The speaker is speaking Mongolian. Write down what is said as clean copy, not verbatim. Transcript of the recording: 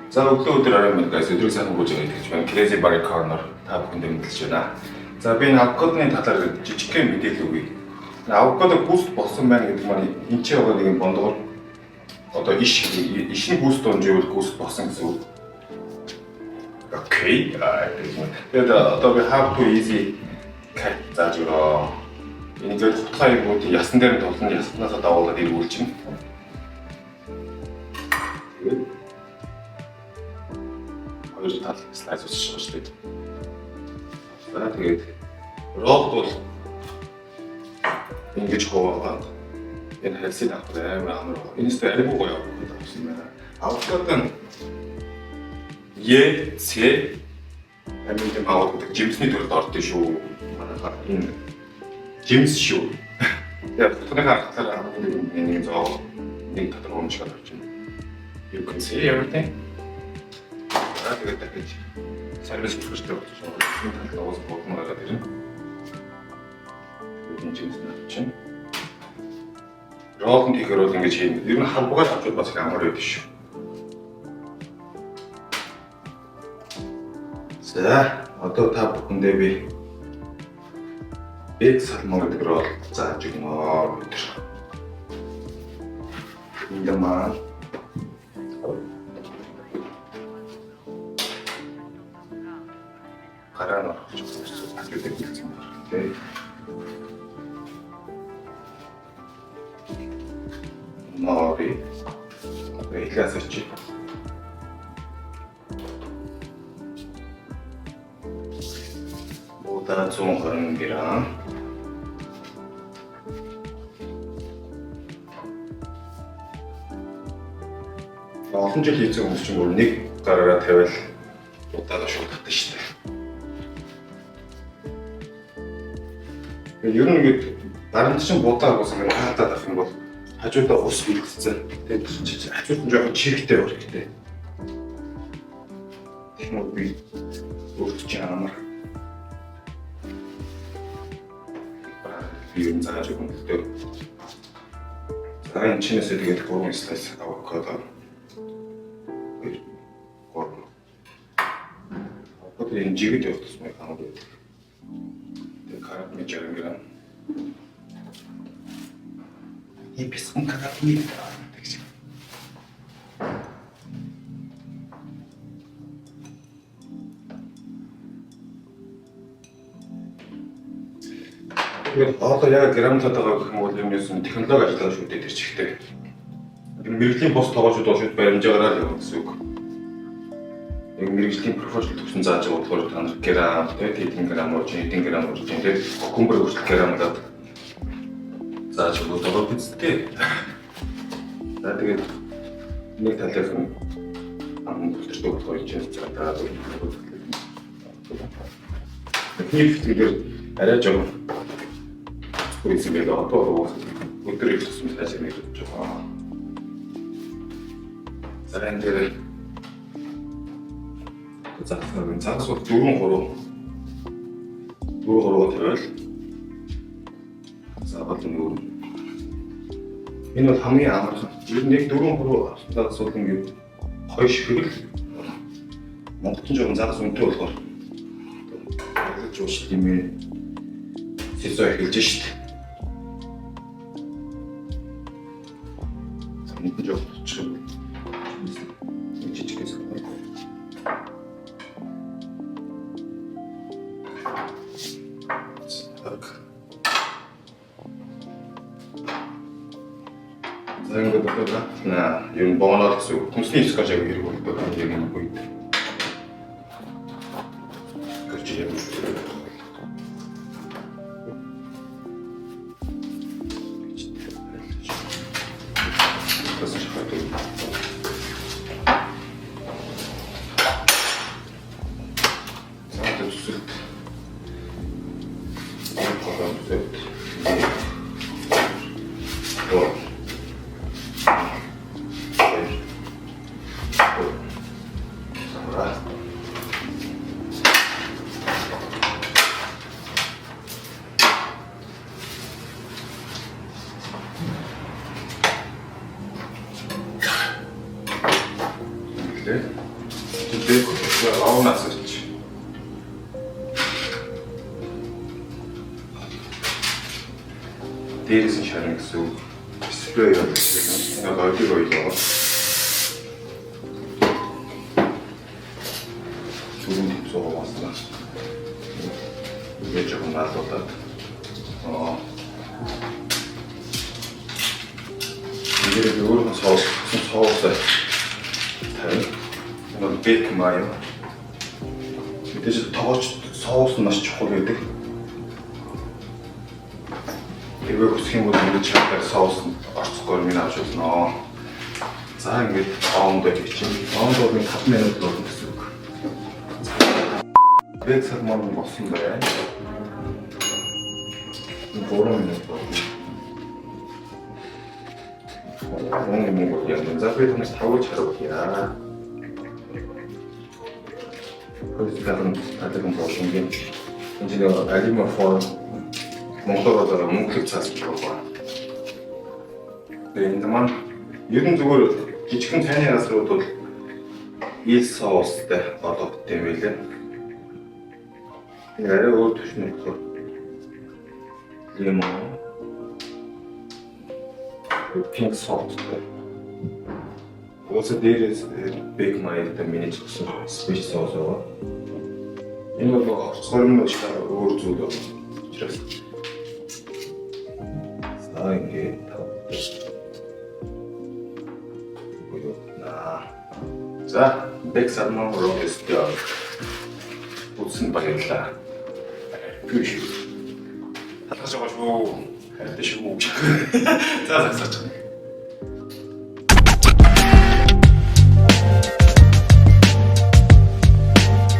За өглөө арай guys өдрийг сайн өнгөрөөж байгаа гэж байна. Crazy Bar Corner та бүхэнд мэдээлж байна. За би энэ авокадоны талаар жижигхэн мэдээлэл өгье. Авокадо буст болсон байна гэдэг маань энэ ч байгаа нэг бондгоор одоо ишний буст онжиул буст болсон гэсэн үг. Окей. Тэгээд одоо би how to easy cut зааж өгөө. Энэ зөв хутгаа юм уу ясан дээр тулна яснаас давуулаад иргүүл чинь. Хоёр тал слайд үзчих шүү дээ. За тэгээд ролд бол ингэж ховоод энэ хэлсийг авах амар. Энэс дээр айгүй гоё авсан байна. Авокадо нь С амин аваад гэдэг жимсний төрөлд ордог шүү. Манайхаар энэ жимс шүү. Яг тухайн харахаар нэг зоо нэг татвар уншаад авч байна. You can see everything. Тэгээд дахиж сервис хүсэлтэй болсон. Энэ талаас бодмоор байгаа дэрэн. Энэ жимс чинь. Ролд хийхээр бол ингэж хийн. Ер нь хамбугаар авчвал бас их амар байдаг шүү. За, одоо та бүхэндээ би бэг салмон гэдэг рол зааж өгнө. Энэ маань гараа нөрч ажил хийсэн байна. Тэ. Нори. Бэхасч. Бода 120 грамм. Олон жил хийсэн хүмүүс чинь өөр нэг гараараа тавиал удаад шууд татсан шүү дээ. Ер нь ингэж дарамт чинь будаа болсон юм хаалтаад авах юм бол хажуудаа ус бэлтгэсэн. Тэгээд хажууд нь жоохон чирэгтэй байх хэрэгтэй. Тэгмээ би өөрчлөж амар. Би энэ зааж өгөн гэдэг. За энэ чинээс тэгээд 3 слайс авокадо. Авокадо энэ жигэд явуулсан байх хамаагүй. Тэгээд карабин 60 грамм. И пескун карабин гэж. Тэгээд одоо яг граммлаад байгаа гэх юм бол юм юм технологи ажиллагаа шүү дээ тэр чигтээ. Мэргэжлийн бос тоогоочд шууд баримжаагаар л явах гэсэн үг. Яг мэргэжлийн профессионал төгсөн зааж байгаа болохоор та нар грамм, тэгээд хэдэн грамм урж, хэдэн грамм урж, тэгээд компьютер хүртэл граммлаад зааж өгөх байгаа биз дээ. За тэгээд нэг талаас нь амтэрдэг болохоор энэ чинь цаатаад өгөх. Техник дээр арай жоо үгүй юм одоо өдөр ихсэн цаашаа нэг жоо. За энэ дээр загас бол 4-3 тавиал. За батлын өөр. Энэ бол хамгийн амархан. Ер нь нэг 4-3 авсдаас бол ингээд хоёр ширхэл. Монголчин жоохон загас үнэтэй болохоор ажиллаж ууш юм ээ. Сэсөө эхэлж шít. Самт жоохон чиг. Жижиг гэсэн. Зэнгэд одоо юм бооноод гэсэн хүнсний скотч яг хэрэг болдог юм уу? Гэж юм. Аунаас ирж. Дээрээс нь шарна гэсэн үг. Дисплей явуулсан. Ингээд оёлыг оёлоо. Түрүүн төвсөө басна. Ингээд жоохон наалуудаад. Ингээд өөрөөр нь соусаа тавь. Энэ бэк маяа. Мэдээж тоогч соус нь маш чухал гэдэг. Эвээ хүсэх юм бол ингэж чамтай соус орцгоор минь авч болно. За ингэж оомдоо хийчих. Оомд бол 5 минут болно гэсэн үг. Бэк салмон болсон байна. 3 минут болно. За би танаас тавж харуулъя. Хөөс болсон юм. Энд нэг алюминиум монголоор мөнгөлөг цаас байгаа. Тэгээд энэ маань ер нь зүгээр жижигхэн цайны газрууд бол ил соустай боловтой юм билээ. Арай өөр төвшний болохоор лимон, пинк соустай. Уусаа дээрээс бэк маятай миний чигсэн спеш соус байгаа. Энэ бол орцгоор нь өөр зүйл байна. Учраас ингээд за бэк салмон рост яа утсан баярлаа. Гүш. Хатгаж байгаа шүү. Хайртай шүү. За засаач.